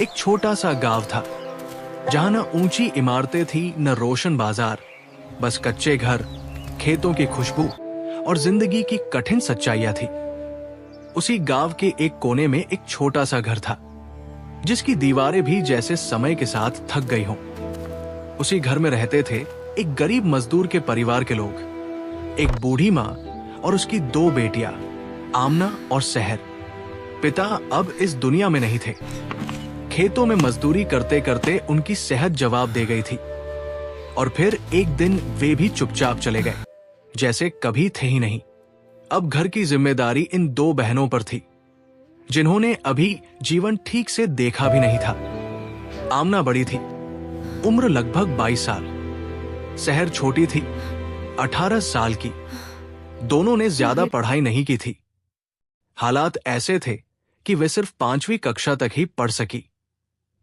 एक छोटा सा गांव था जहां न ऊंची इमारतें थी न रोशन बाजार, बस कच्चे घर, खेतों की खुशबू और जिंदगी की कठिन सच्चाइयां थी। उसी गांव के एक कोने में एक छोटा सा घर था जिसकी दीवारें भी जैसे समय के साथ थक गई हों। उसी घर में रहते थे एक गरीब मजदूर के परिवार के लोग, एक बूढ़ी माँ और उसकी दो बेटियां, आमना और सहर। पिता अब इस दुनिया में नहीं थे। खेतों में मजदूरी करते करते उनकी सेहत जवाब दे गई थी और फिर एक दिन वे भी चुपचाप चले गए, जैसे कभी थे ही नहीं। अब घर की जिम्मेदारी इन दो बहनों पर थी जिन्होंने अभी जीवन ठीक से देखा भी नहीं था। आमना बड़ी थी, उम्र लगभग 22 साल। सहर छोटी थी, 18 साल की। दोनों ने ज्यादा पढ़ाई नहीं की थी। हालात ऐसे थे कि वे सिर्फ 5वीं कक्षा तक ही पढ़ सकी।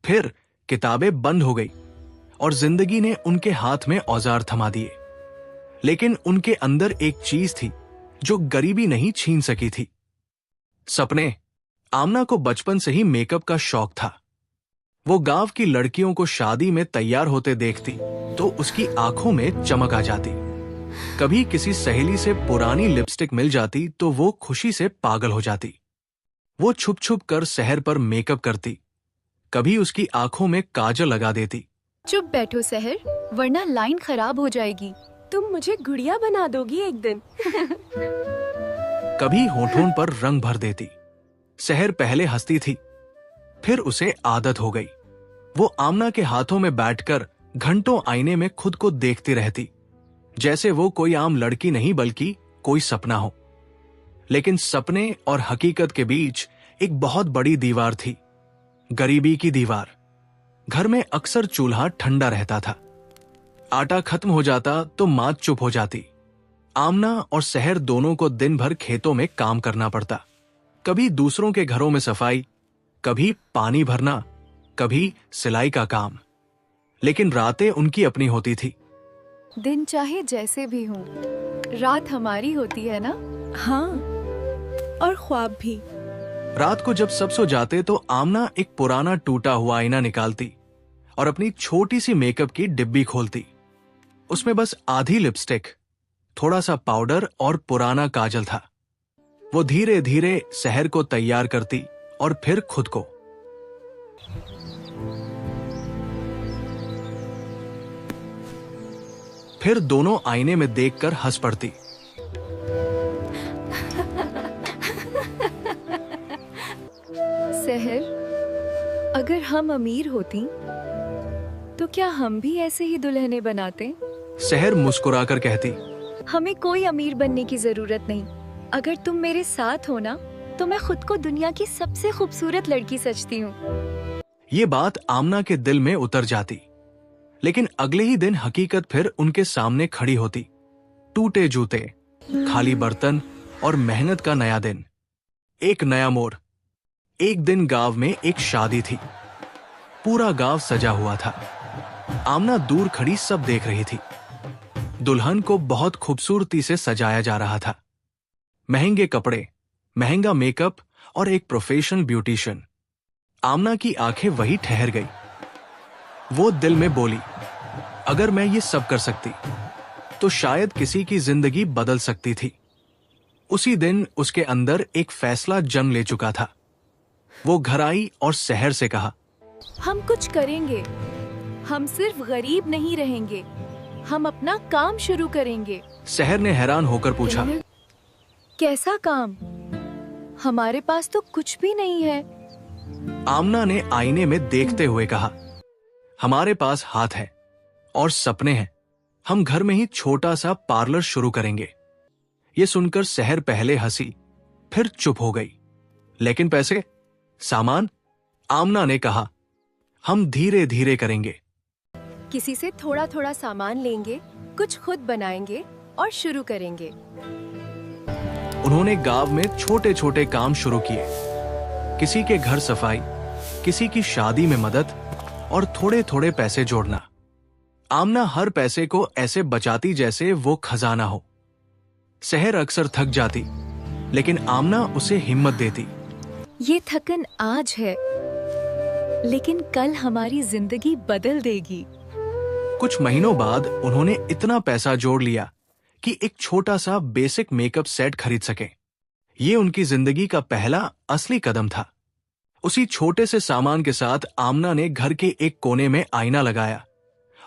फिर किताबें बंद हो गई और जिंदगी ने उनके हाथ में औजार थमा दिए। लेकिन उनके अंदर एक चीज थी जो गरीबी नहीं छीन सकी थी, सपने। आमना को बचपन से ही मेकअप का शौक था। वो गांव की लड़कियों को शादी में तैयार होते देखती तो उसकी आंखों में चमक आ जाती। कभी किसी सहेली से पुरानी लिपस्टिक मिल जाती तो वो खुशी से पागल हो जाती। वो छुप छुप कर सहर पर मेकअप करती, कभी उसकी आंखों में काजल लगा देती। चुप बैठो सहर, वरना लाइन खराब हो जाएगी। तुम मुझे गुड़िया बना दोगी एक दिन। कभी होठों पर रंग भर देती। सहर पहले हंसती थी, फिर उसे आदत हो गई। वो आमना के हाथों में बैठकर घंटों आईने में खुद को देखती रहती, जैसे वो कोई आम लड़की नहीं बल्कि कोई सपना हो। लेकिन सपने और हकीकत के बीच एक बहुत बड़ी दीवार थी, गरीबी की दीवार। घर में अक्सर चूल्हा ठंडा रहता था। आटा खत्म हो जाता तो मां चुप हो जाती। आमना और सहर दोनों को दिन भर खेतों में काम करना पड़ता। कभी दूसरों के घरों में सफाई, कभी पानी भरना, कभी सिलाई का काम। लेकिन रातें उनकी अपनी होती थी। दिन चाहे जैसे भी हो, रात हमारी होती है ना। हाँ, और ख्वाब भी। रात को जब सब सो जाते तो आमना एक पुराना टूटा हुआ आईना निकालती और अपनी छोटी सी मेकअप की डिब्बी खोलती। उसमें बस आधी लिपस्टिक, थोड़ा सा पाउडर और पुराना काजल था। वो धीरे धीरे सहर को तैयार करती और फिर खुद को। फिर दोनों आईने में देखकर हंस पड़ती। सहर, अगर हम अमीर होती तो क्या हम भी ऐसे ही दुल्हने बनाते? सहर मुस्कुराकर कहती, हमें कोई अमीर बनने की जरूरत नहीं। अगर तुम मेरे साथ हो ना, तो मैं खुद को दुनिया की सबसे खूबसूरत लड़की समझती हूँ। ये बात आमना के दिल में उतर जाती। लेकिन अगले ही दिन हकीकत फिर उनके सामने खड़ी होती। टूटे जूते, खाली बर्तन और मेहनत का नया दिन। एक नया मोड़। एक दिन गांव में एक शादी थी। पूरा गांव सजा हुआ था। आमना दूर खड़ी सब देख रही थी। दुल्हन को बहुत खूबसूरती से सजाया जा रहा था। महंगे कपड़े, महंगा मेकअप और एक प्रोफेशनल ब्यूटिशियन। आमना की आंखें वही ठहर गई। वो दिल में बोली, अगर मैं ये सब कर सकती तो शायद किसी की जिंदगी बदल सकती थी। उसी दिन उसके अंदर एक फैसला जन्म ले चुका था। वो घर आई और सहर से कहा, हम कुछ करेंगे। हम सिर्फ गरीब नहीं रहेंगे, हम अपना काम शुरू करेंगे। सहर ने हैरान होकर पूछा, कैसा काम? हमारे पास तो कुछ भी नहीं है। आमना ने आईने में देखते हुए कहा, हमारे पास हाथ है और सपने हैं। हम घर में ही छोटा सा पार्लर शुरू करेंगे। ये सुनकर सहर पहले हंसी, फिर चुप हो गई। लेकिन पैसे, सामान? आमना ने कहा, हम धीरे धीरे करेंगे। किसी से थोड़ा थोड़ा सामान लेंगे, कुछ खुद बनाएंगे और शुरू करेंगे। उन्होंने गांव में छोटे छोटे काम शुरू किए। किसी के घर सफाई, किसी की शादी में मदद और थोड़े थोड़े पैसे जोड़ना। आमना हर पैसे को ऐसे बचाती जैसे वो खजाना हो। सहर अक्सर थक जाती, लेकिन आमना उसे हिम्मत देती। ये थकन आज है, लेकिन कल हमारी जिंदगी बदल देगी। कुछ महीनों बाद उन्होंने इतना पैसा जोड़ लिया कि एक छोटा सा बेसिक मेकअप सेट खरीद सके। ये उनकी जिंदगी का पहला असली कदम था। उसी छोटे से सामान के साथ आमना ने घर के एक कोने में आईना लगाया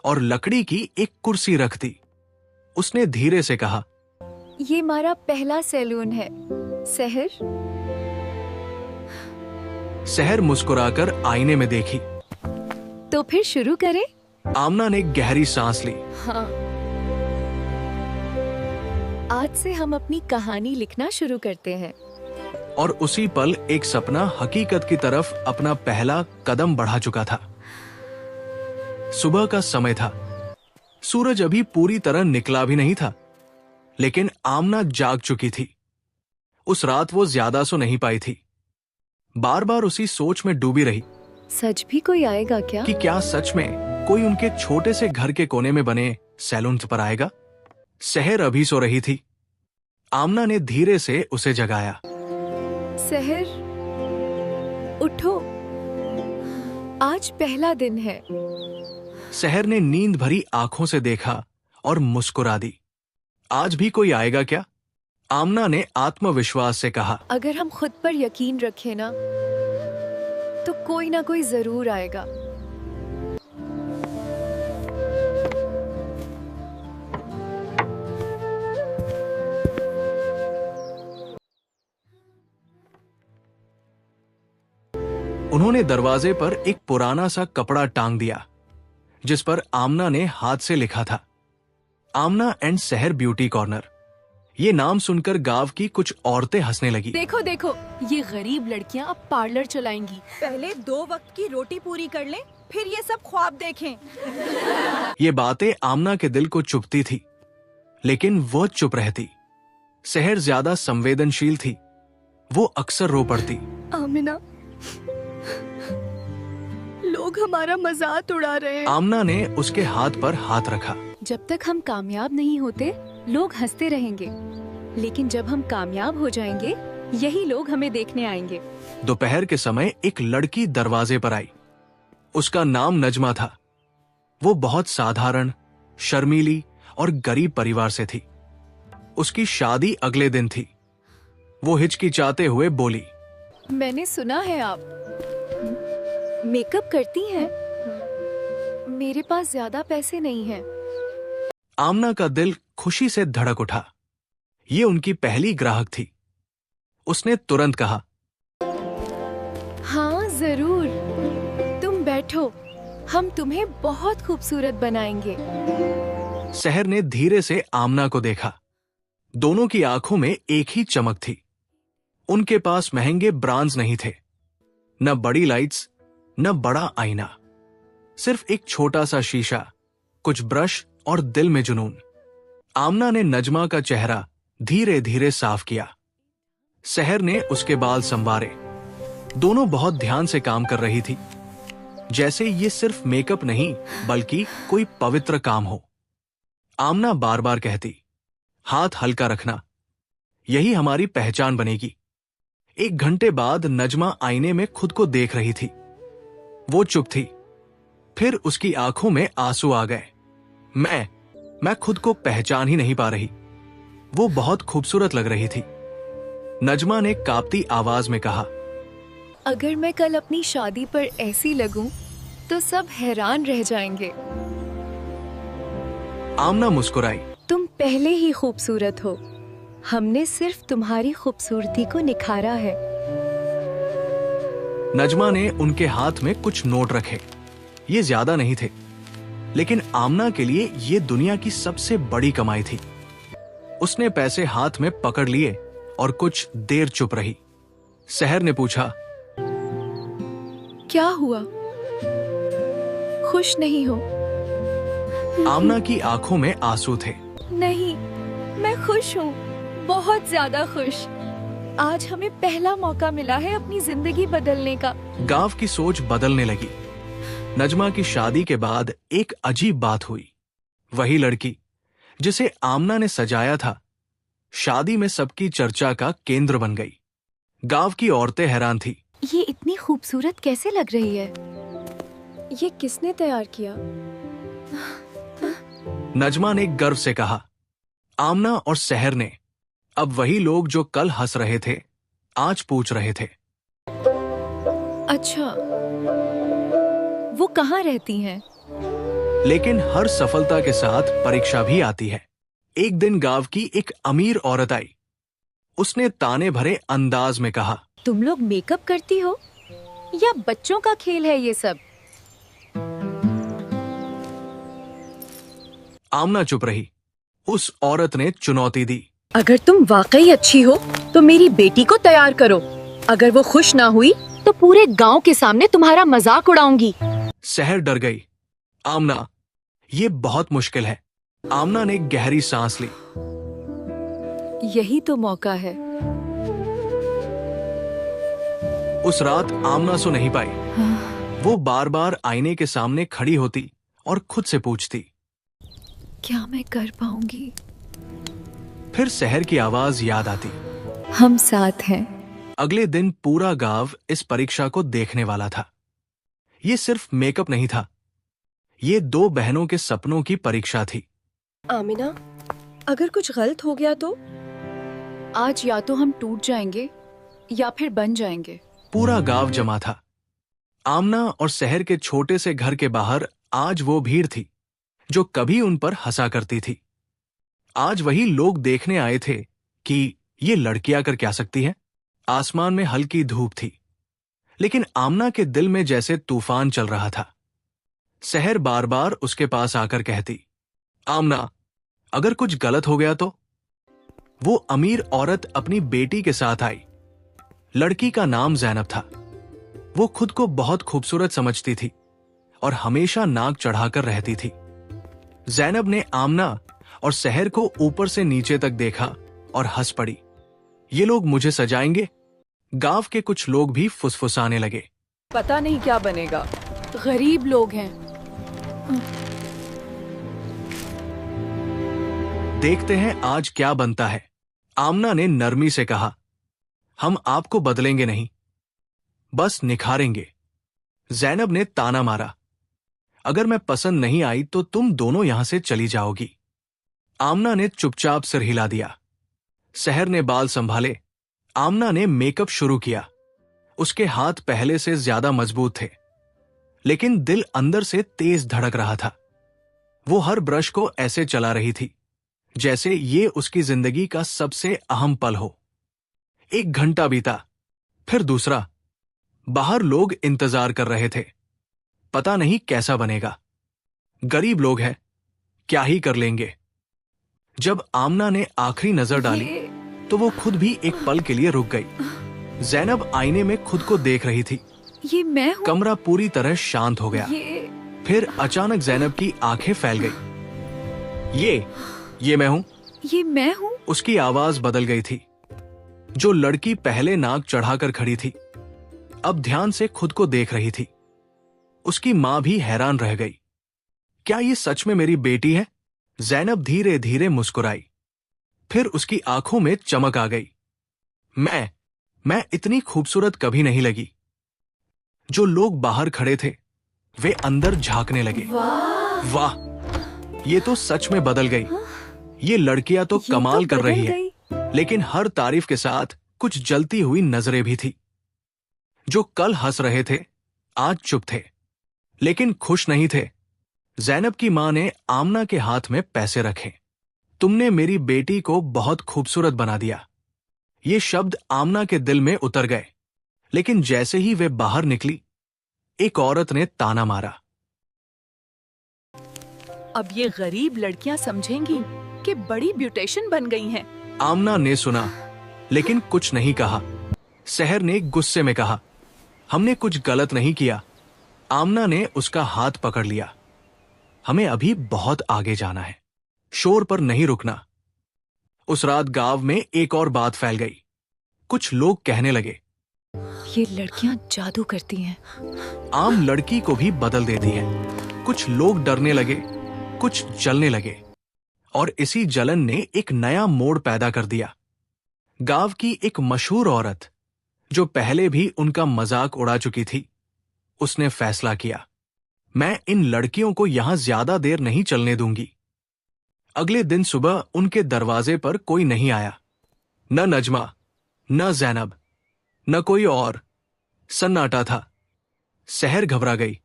और लकड़ी की एक कुर्सी रख दी। उसने धीरे से कहा, ये हमारा पहला सैलून है, सहर। सहर मुस्कुराकर आईने में देखी। तो फिर शुरू करें? आमना ने गहरी सांस ली। हाँ। आज से हम अपनी कहानी लिखना शुरू करते हैं। और उसी पल एक सपना हकीकत की तरफ अपना पहला कदम बढ़ा चुका था। सुबह का समय था। सूरज अभी पूरी तरह निकला भी नहीं था, लेकिन आमना जाग चुकी थी। उस रात वो ज्यादा सो नहीं पाई थी। बार बार उसी सोच में डूबी रही सच भी कोई आएगा क्या? कि क्या सच में कोई उनके छोटे से घर के कोने में बने सैलून पर आएगा। सहर अभी सो रही थी। आमना ने धीरे से उसे जगाया। सहर, उठो, आज पहला दिन है। सहर ने नींद भरी आंखों से देखा और मुस्कुरा दी। आज भी कोई आएगा क्या? आमना ने आत्मविश्वास से कहा। अगर हम खुद पर यकीन रखें ना, तो कोई ना कोई जरूर आएगा। उन्होंने दरवाजे पर एक पुराना सा कपड़ा टांग दिया, जिस पर आमना ने हाथ से लिखा था, आमना एंड सहर ब्यूटी कॉर्नर। ये नाम सुनकर गांव की कुछ औरतें हंसने लगी। देखो देखो, ये गरीब लड़कियां अब पार्लर चलाएंगी। पहले 2 वक्त की रोटी पूरी कर लें, फिर ये सब ख्वाब देखें। ये बातें आमना के दिल को चुभती थी, लेकिन वो चुप रहती। सहर ज्यादा संवेदनशील थी। वो अक्सर रो पड़ती। आमिना, लोग हमारा मजाक उड़ा रहे हैं। आमना ने उसके हाथ पर हाथ रखा। जब तक हम कामयाब नहीं होते, लोग हंसते रहेंगे, लेकिन जब हम कामयाब हो जाएंगे, यही लोग हमें देखने आएंगे। दोपहर के समय एक लड़की दरवाजे पर आई। उसका नाम नजमा था। वो बहुत साधारण, शर्मीली और गरीब परिवार से थी। उसकी शादी अगले दिन थी। वो हिचकिचाते हुए बोली, मैंने सुना है आप मेकअप करती हैं। मेरे पास ज्यादा पैसे नहीं हैं। आमना का दिल खुशी से धड़क उठा। ये उनकी पहली ग्राहक थी। उसने तुरंत कहा, हाँ जरूर, तुम बैठो, हम तुम्हें बहुत खूबसूरत बनाएंगे। सहर ने धीरे से आमना को देखा। दोनों की आंखों में एक ही चमक थी। उनके पास महंगे ब्रांड्स नहीं थे, न बड़ी लाइट्स, न बड़ा आईना। सिर्फ एक छोटा सा शीशा, कुछ ब्रश और दिल में जुनून। आमना ने नजमा का चेहरा धीरे धीरे साफ किया। सहर ने उसके बाल संवारे। दोनों बहुत ध्यान से काम कर रही थी, जैसे ये सिर्फ मेकअप नहीं बल्कि कोई पवित्र काम हो। आमना बार बार कहती, हाथ हल्का रखना, यही हमारी पहचान बनेगी। 1 घंटे बाद नजमा आईने में खुद को देख रही थी। वो चुप थी। फिर उसकी आंखों में आंसू आ गए। मैं खुद को पहचान ही नहीं पा रही। वो बहुत खूबसूरत लग रही थी। नजमा ने कांपती आवाज में कहा, अगर मैं कल अपनी शादी पर ऐसी लगूं, तो सब हैरान रह जाएंगे। आमना मुस्कुराई। तुम पहले ही खूबसूरत हो। हमने सिर्फ तुम्हारी खूबसूरती को निखारा है। नजमा ने उनके हाथ में कुछ नोट रखे। ये ज्यादा नहीं थे, लेकिन आमना के लिए ये दुनिया की सबसे बड़ी कमाई थी। उसने पैसे हाथ में पकड़ लिए और कुछ देर चुप रही। सहर ने पूछा, क्या हुआ? खुश नहीं हो? आमना की आंखों में आंसू थे। नहीं, मैं खुश हूँ, बहुत ज्यादा खुश। आज हमें पहला मौका मिला है अपनी जिंदगी बदलने का। गांव की सोच बदलने लगी। नजमा की शादी के बाद एक अजीब बात हुई। वही लड़की जिसे आमना ने सजाया था, शादी में सबकी चर्चा का केंद्र बन गई। गांव की औरतें हैरान थी। ये इतनी खूबसूरत कैसे लग रही है? ये किसने तैयार किया? नजमा ने गर्व से कहा। आमना और सहर ने, अब वही लोग जो कल हंस रहे थे, आज पूछ रहे थे। अच्छा, वो कहाँ रहती हैं? लेकिन हर सफलता के साथ परीक्षा भी आती है। एक दिन गांव की एक अमीर औरत आई। उसने ताने भरे अंदाज में कहा, तुम लोग मेकअप करती हो या बच्चों का खेल है ये सब? आमना चुप रही। उस औरत ने चुनौती दी। अगर तुम वाकई अच्छी हो तो मेरी बेटी को तैयार करो। अगर वो खुश ना हुई तो पूरे गांव के सामने तुम्हारा मजाक उड़ाऊंगी। सहर डर गई। आमना, ये बहुत मुश्किल है। आमना ने गहरी सांस ली। यही तो मौका है। उस रात आमना सो नहीं पाई। वो बार बार आईने के सामने खड़ी होती और खुद से पूछती, क्या मैं कर पाऊंगी? फिर सहर की आवाज याद आती। हम साथ हैं। अगले दिन पूरा गांव इस परीक्षा को देखने वाला था। ये सिर्फ मेकअप नहीं था, ये दो बहनों के सपनों की परीक्षा थी। आमिना, अगर कुछ गलत हो गया तो? आज या तो हम टूट जाएंगे या फिर बन जाएंगे। पूरा गांव जमा था। आमना और सहर के छोटे से घर के बाहर आज वो भीड़ थी जो कभी उन पर हंसा करती थी। आज वही लोग देखने आए थे कि ये लड़कियां कर क्या सकती हैं। आसमान में हल्की धूप थी, लेकिन आमना के दिल में जैसे तूफान चल रहा था। सहर बार बार उसके पास आकर कहती, आमना, अगर कुछ गलत हो गया तो? वो अमीर औरत अपनी बेटी के साथ आई। लड़की का नाम जैनब था। वो खुद को बहुत खूबसूरत समझती थी और हमेशा नाक चढ़ाकर रहती थी। जैनब ने आमना और सहर को ऊपर से नीचे तक देखा और हंस पड़ी। ये लोग मुझे सजाएंगे। गांव के कुछ लोग भी फुसफुसाने लगे। पता नहीं क्या बनेगा, गरीब लोग हैं। देखते हैं आज क्या बनता है। आमना ने नरमी से कहा, हम आपको बदलेंगे नहीं, बस निखारेंगे। जैनब ने ताना मारा, अगर मैं पसंद नहीं आई तो तुम दोनों यहां से चली जाओगी। आमना ने चुपचाप सिर हिला दिया। सहर ने बाल संभाले। आमना ने मेकअप शुरू किया। उसके हाथ पहले से ज्यादा मजबूत थे, लेकिन दिल अंदर से तेज धड़क रहा था। वो हर ब्रश को ऐसे चला रही थी जैसे ये उसकी जिंदगी का सबसे अहम पल हो। 1 घंटा बीता, फिर दूसरा। बाहर लोग इंतजार कर रहे थे। पता नहीं कैसा बनेगा। गरीब लोग हैं, क्या ही कर लेंगे। जब आमना ने आखिरी नजर डाली तो वो खुद भी एक पल के लिए रुक गई। जैनब आईने में खुद को देख रही थी। ये मैं हूँ? कमरा पूरी तरह शांत हो गया। फिर अचानक जैनब की आंखें फैल गई। ये मैं हूं। ये मैं हूँ? उसकी आवाज बदल गई थी। जो लड़की पहले नाक चढ़ाकर खड़ी थी, अब ध्यान से खुद को देख रही थी। उसकी मां भी हैरान रह गई। क्या ये सच में मेरी बेटी है? जैनब धीरे धीरे मुस्कुराई। फिर उसकी आंखों में चमक आ गई। मैं इतनी खूबसूरत कभी नहीं लगी। जो लोग बाहर खड़े थे वे अंदर झांकने लगे। वाह, ये तो सच में बदल गई। ये लड़कियां तो कमाल कर रही है। लेकिन हर तारीफ के साथ कुछ जलती हुई नजरें भी थी। जो कल हंस रहे थे आज चुप थे, लेकिन खुश नहीं थे। जैनब की मां ने आमना के हाथ में पैसे रखे। तुमने मेरी बेटी को बहुत खूबसूरत बना दिया। ये शब्द आमना के दिल में उतर गए, लेकिन जैसे ही वे बाहर निकली, एक औरत ने ताना मारा। अब ये गरीब लड़कियां समझेंगी कि बड़ी ब्यूटिशियन बन गई हैं। आमना ने सुना, लेकिन कुछ नहीं कहा। सहर ने गुस्से में कहा, हमने कुछ गलत नहीं किया। आमना ने उसका हाथ पकड़ लिया। हमें अभी बहुत आगे जाना है, शोर पर नहीं रुकना। उस रात गांव में एक और बात फैल गई। कुछ लोग कहने लगे, ये लड़कियां जादू करती हैं। आम लड़की को भी बदल देती है। कुछ लोग डरने लगे, कुछ जलने लगे, और इसी जलन ने एक नया मोड़ पैदा कर दिया। गांव की एक मशहूर औरत, जो पहले भी उनका मजाक उड़ा चुकी थी, उसने फैसला किया, मैं इन लड़कियों को यहां ज्यादा देर नहीं चलने दूंगी। अगले दिन सुबह उनके दरवाजे पर कोई नहीं आया। न नजमा, न जैनब, न कोई और। सन्नाटा था। सहर घबरा गई।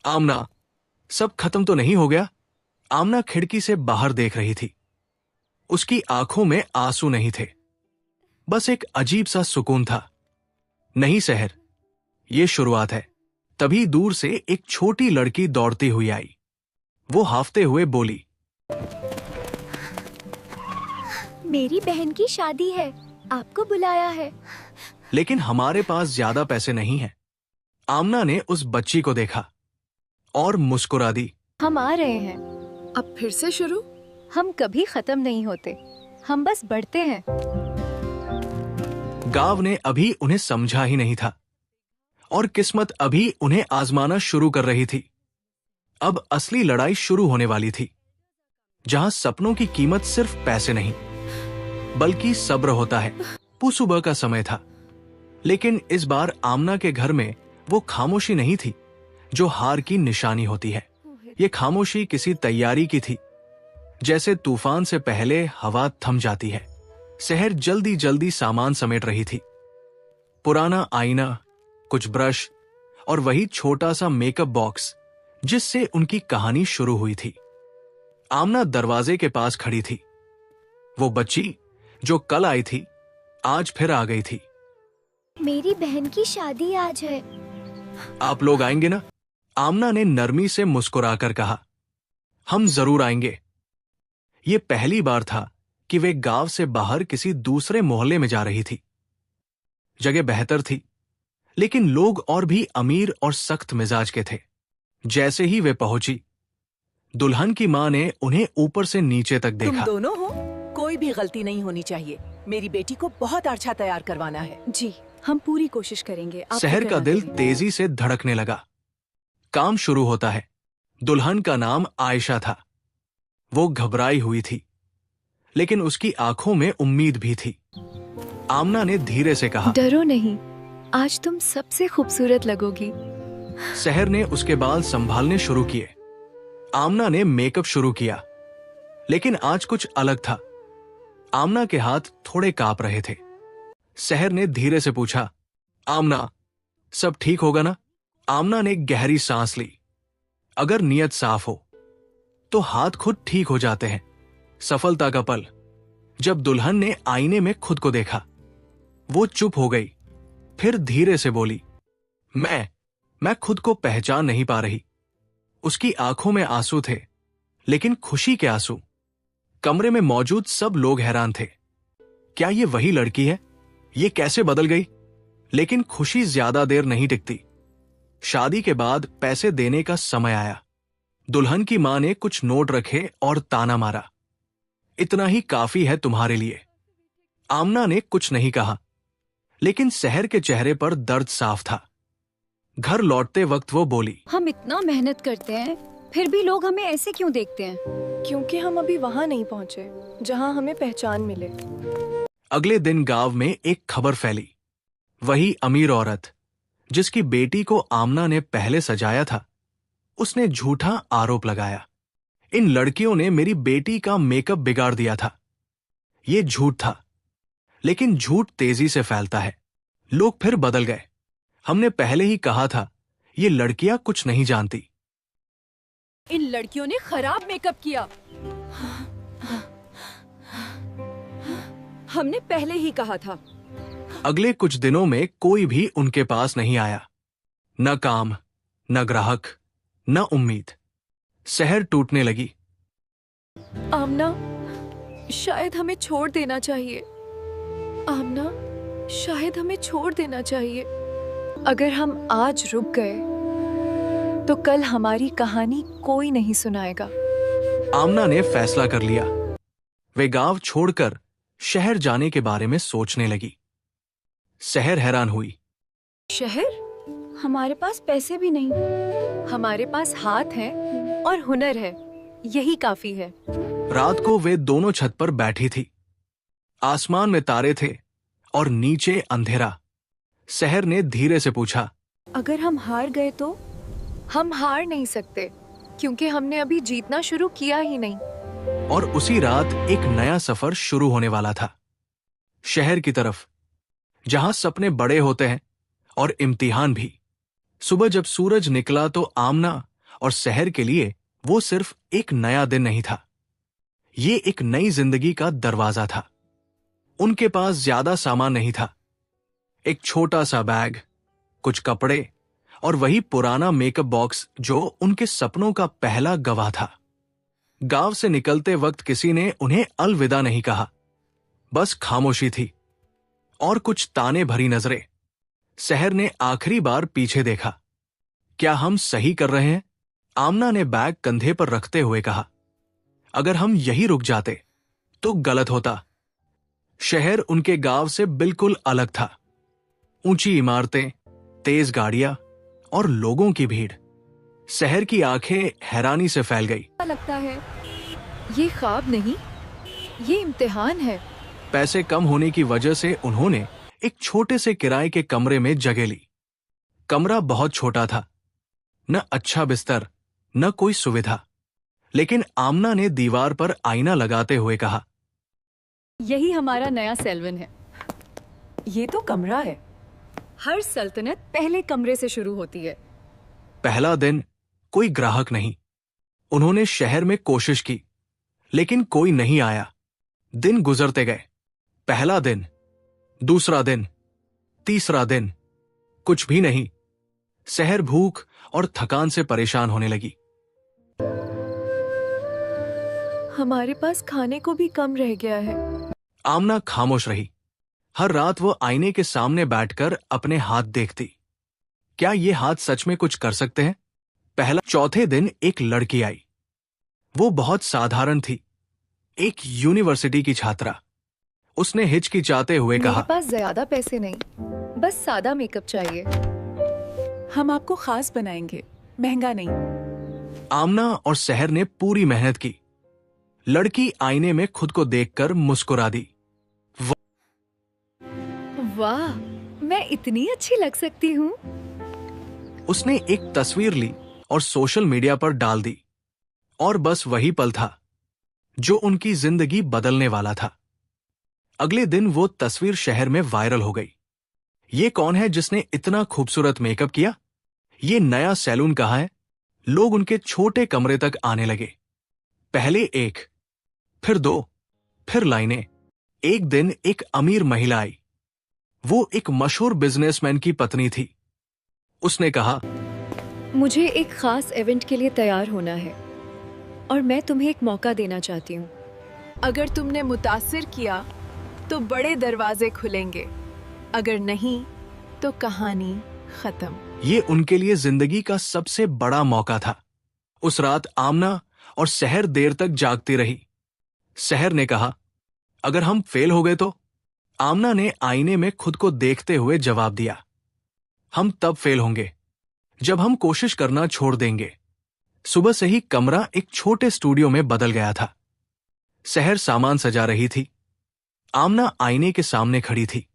आमना, सब खत्म तो नहीं हो गया? आमना खिड़की से बाहर देख रही थी। उसकी आंखों में आंसू नहीं थे, बस एक अजीब सा सुकून था। नहीं सहर, ये शुरुआत है। तभी दूर से एक छोटी लड़की दौड़ती हुई आई। वो हाफते हुए बोली, मेरी बहन की शादी है, आपको बुलाया है। लेकिन हमारे पास ज्यादा पैसे नहीं हैं। आमना ने उस बच्ची को देखा और मुस्कुरा दी। हम आ रहे हैं। अब फिर से शुरू? हम कभी खत्म नहीं होते, हम बस बढ़ते हैं। गांव ने अभी उन्हें समझा ही नहीं था और किस्मत अभी उन्हें आजमाना शुरू कर रही थी। अब असली लड़ाई शुरू होने वाली थी, जहां सपनों की कीमत सिर्फ पैसे नहीं बल्कि सब्र होता है। सुबह का समय था, लेकिन इस बार आमना के घर में वो खामोशी नहीं थी जो हार की निशानी होती है। ये खामोशी किसी तैयारी की थी, जैसे तूफान से पहले हवा थम जाती है। सहर जल्दी जल्दी सामान समेट रही थी। पुराना आईना, कुछ ब्रश और वही छोटा सा मेकअप बॉक्स जिससे उनकी कहानी शुरू हुई थी। आमना दरवाजे के पास खड़ी थी। वो बच्ची जो कल आई थी आज फिर आ गई थी। मेरी बहन की शादी आज है। आप लोग आएंगे ना? आमना ने नरमी से मुस्कुराकर कहा। हम जरूर आएंगे। ये पहली बार था कि वे गांव से बाहर किसी दूसरे मोहल्ले में जा रही थी। जगह बेहतर थी, लेकिन लोग और भी अमीर और सख्त मिजाज के थे। जैसे ही वे पहुंची, दुल्हन की मां ने उन्हें ऊपर से नीचे तक तुम देखा। दोनों हो, कोई भी गलती नहीं होनी चाहिए। मेरी बेटी को बहुत अच्छा तैयार करवाना है। जी, हम पूरी कोशिश करेंगे। आप सहर फिक्र का ना दिल करें। तेजी से धड़कने लगा। काम शुरू होता है। दुल्हन का नाम आयशा था। वो घबराई हुई थी, लेकिन उसकी आंखों में उम्मीद भी थी। आमना ने धीरे से कहा, डरो नहीं, आज तुम सबसे खूबसूरत लगोगी। सहर ने उसके बाल संभालने शुरू किए। आमना ने मेकअप शुरू किया, लेकिन आज कुछ अलग था। आमना के हाथ थोड़े कांप रहे थे। सहर ने धीरे से पूछा, आमना, सब ठीक होगा ना? आमना ने गहरी सांस ली। अगर नियत साफ हो तो हाथ खुद ठीक हो जाते हैं। सफलता का पल जब दुल्हन ने आईने में खुद को देखा, वो चुप हो गई, फिर धीरे से बोली, मैं खुद को पहचान नहीं पा रही। उसकी आंखों में आंसू थे, लेकिन खुशी के आंसू। कमरे में मौजूद सब लोग हैरान थे। क्या ये वही लड़की है? ये कैसे बदल गई? लेकिन खुशी ज्यादा देर नहीं टिकती। शादी के बाद पैसे देने का समय आया। दुल्हन की मां ने कुछ नोट रखे और ताना मारा, इतना ही काफी है तुम्हारे लिए। आमना ने कुछ नहीं कहा, लेकिन सहर के चेहरे पर दर्द साफ था। घर लौटते वक्त वो बोली, हम इतना मेहनत करते हैं, फिर भी लोग हमें ऐसे क्यों देखते हैं? क्योंकि हम अभी वहाँ नहीं पहुँचे जहाँ हमें पहचान मिले। अगले दिन गांव में एक खबर फैली। वही अमीर औरत जिसकी बेटी को आमना ने पहले सजाया था, उसने झूठा आरोप लगाया। इन लड़कियों ने मेरी बेटी का मेकअप बिगाड़ दिया था। ये झूठ था, लेकिन झूठ तेजी से फैलता है। लोग फिर बदल गए। हमने पहले ही कहा था, ये लड़कियां कुछ नहीं जानती। इन लड़कियों ने खराब मेकअप किया। हमने पहले ही कहा था। अगले कुछ दिनों में कोई भी उनके पास नहीं आया। न काम, न ग्राहक, न उम्मीद। सहर टूटने लगी। आमना, शायद हमें छोड़ देना चाहिए। आमना, शायद हमें छोड़ देना चाहिए। अगर हम आज रुक गए तो कल हमारी कहानी कोई नहीं सुनाएगा। आमना ने फैसला कर लिया। वे गांव छोड़कर शहर जाने के बारे में सोचने लगी। सहर हैरान हुई। शहर? हमारे पास पैसे भी नहीं। हमारे पास हाथ है और हुनर है, यही काफी है। रात को वे दोनों छत पर बैठी थी। आसमान में तारे थे और नीचे अंधेरा। सहर ने धीरे से पूछा, अगर हम हार गए तो? हम हार नहीं सकते क्योंकि हमने अभी जीतना शुरू किया ही नहीं। और उसी रात एक नया सफर शुरू होने वाला था, शहर की तरफ, जहां सपने बड़े होते हैं और इम्तिहान भी। सुबह जब सूरज निकला तो आमना और शहर के लिए वो सिर्फ एक नया दिन नहीं था, ये एक नई जिंदगी का दरवाजा था। उनके पास ज्यादा सामान नहीं था, एक छोटा सा बैग, कुछ कपड़े और वही पुराना मेकअप बॉक्स जो उनके सपनों का पहला गवाह था। गांव से निकलते वक्त किसी ने उन्हें अलविदा नहीं कहा, बस खामोशी थी और कुछ ताने भरी नजरें। शहर ने आखिरी बार पीछे देखा। क्या हम सही कर रहे हैं? आमना ने बैग कंधे पर रखते हुए कहा। अगर हम यही रुक जाते तो गलत होता। शहर उनके गांव से बिल्कुल अलग था। ऊंची इमारतें, तेज गाड़ियां और लोगों की भीड़। शहर की आंखें हैरानी से फैल गई। लगता है ये ख्वाब नहीं, ये इम्तिहान है। पैसे कम होने की वजह से उन्होंने एक छोटे से किराए के कमरे में जगह ली। कमरा बहुत छोटा था, न अच्छा बिस्तर, न कोई सुविधा। लेकिन आमना ने दीवार पर आईना लगाते हुए कहा, यही हमारा नया सेल्वन है। ये तो कमरा है। हर सल्तनत पहले कमरे से शुरू होती है। पहला दिन कोई ग्राहक नहीं। उन्होंने शहर में कोशिश की, लेकिन कोई नहीं आया। दिन गुजरते गए। पहला दिन, दूसरा दिन, तीसरा दिन, कुछ भी नहीं। शहर भूख और थकान से परेशान होने लगी। हमारे पास खाने को भी कम रह गया है। आमना खामोश रही। हर रात वो आईने के सामने बैठकर अपने हाथ देखती। क्या ये हाथ सच में कुछ कर सकते हैं? चौथे दिन एक लड़की आई। वो बहुत साधारण थी, एक यूनिवर्सिटी की छात्रा। उसने हिचकिचाते हुए मेरे कहा, पास ज्यादा पैसे नहीं, बस सादा मेकअप चाहिए। हम आपको खास बनाएंगे, महंगा नहीं। आमना और शहर ने पूरी मेहनत की। लड़की आईने में खुद को देखकर मुस्कुरा दी। वाह, मैं इतनी अच्छी लग सकती हूँ। उसने एक तस्वीर ली और सोशल मीडिया पर डाल दी। और बस वही पल था जो उनकी जिंदगी बदलने वाला था। अगले दिन वो तस्वीर शहर में वायरल हो गई। ये कौन है जिसने इतना खूबसूरत मेकअप किया? ये नया सैलून कहाँ है? लोग उनके छोटे कमरे तक आने लगे। पहले एक, फिर दो, फिर लाइनें। एक दिन एक अमीर महिला आई। वो एक मशहूर बिजनेसमैन की पत्नी थी। उसने कहा, मुझे एक खास इवेंट के लिए तैयार होना है और मैं तुम्हें एक मौका देना चाहती हूँ। अगर तुमने मुतासिर किया तो बड़े दरवाजे खुलेंगे, अगर नहीं तो कहानी खत्म। ये उनके लिए जिंदगी का सबसे बड़ा मौका था। उस रात आमना और शहर देर तक जागती रही। शहर ने कहा, अगर हम फेल हो गए तो? आमना ने आईने में खुद को देखते हुए जवाब दिया, हम तब फेल होंगे जब हम कोशिश करना छोड़ देंगे। सुबह से ही कमरा एक छोटे स्टूडियो में बदल गया था। शहर सामान सजा रही थी। आमना आईने के सामने खड़ी थी।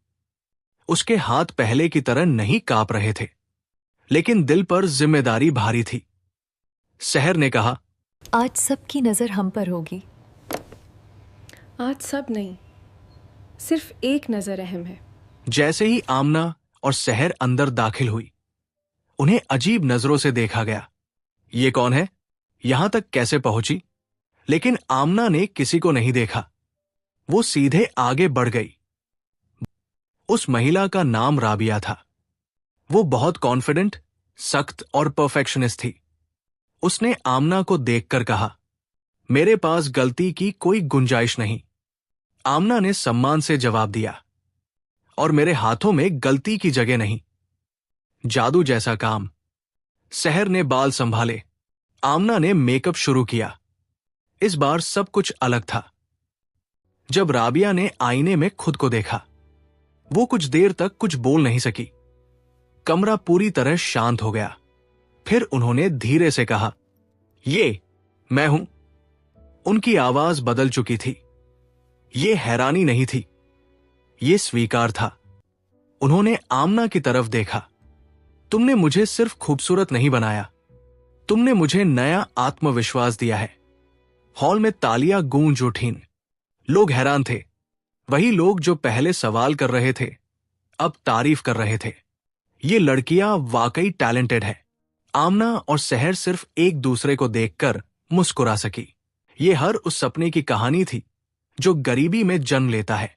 उसके हाथ पहले की तरह नहीं कांप रहे थे, लेकिन दिल पर जिम्मेदारी भारी थी। शहर ने कहा, आज सबकी नजर हम पर होगी। आज सब नहीं, सिर्फ एक नजर अहम है। जैसे ही आमना और शहर अंदर दाखिल हुई, उन्हें अजीब नजरों से देखा गया। ये कौन है? यहां तक कैसे पहुंची? लेकिन आमना ने किसी को नहीं देखा। वो सीधे आगे बढ़ गई। उस महिला का नाम राबिया था। वो बहुत कॉन्फिडेंट, सख्त और परफेक्शनिस्ट थी। उसने आमना को देखकर कहा, मेरे पास गलती की कोई गुंजाइश नहीं। आमना ने सम्मान से जवाब दिया, और मेरे हाथों में गलती की जगह नहीं। जादू जैसा काम। शहर ने बाल संभाले। आमना ने मेकअप शुरू किया। इस बार सब कुछ अलग था। जब राबिया ने आईने में खुद को देखा, वो कुछ देर तक कुछ बोल नहीं सकी। कमरा पूरी तरह शांत हो गया। फिर उन्होंने धीरे से कहा, ये मैं हूं। उनकी आवाज बदल चुकी थी। ये हैरानी नहीं थी, ये स्वीकार था। उन्होंने आमना की तरफ देखा। तुमने मुझे सिर्फ खूबसूरत नहीं बनाया, तुमने मुझे नया आत्मविश्वास दिया है। हॉल में तालियां गूंज उठीं। लोग हैरान थे। वही लोग जो पहले सवाल कर रहे थे अब तारीफ कर रहे थे। ये लड़कियां वाकई टैलेंटेड है। आमना और सहर सिर्फ एक दूसरे को देखकर मुस्कुरा सकी। ये हर उस सपने की कहानी थी जो गरीबी में जन्म लेता है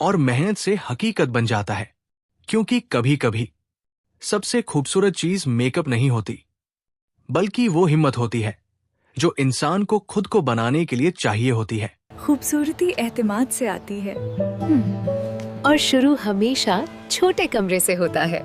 और मेहनत से हकीकत बन जाता है। क्योंकि कभी कभी सबसे खूबसूरत चीज मेकअप नहीं होती, बल्कि वो हिम्मत होती है जो इंसान को खुद को बनाने के लिए चाहिए होती है। खूबसूरती एतमाद से आती है। और शुरू हमेशा छोटे कमरे से होता है।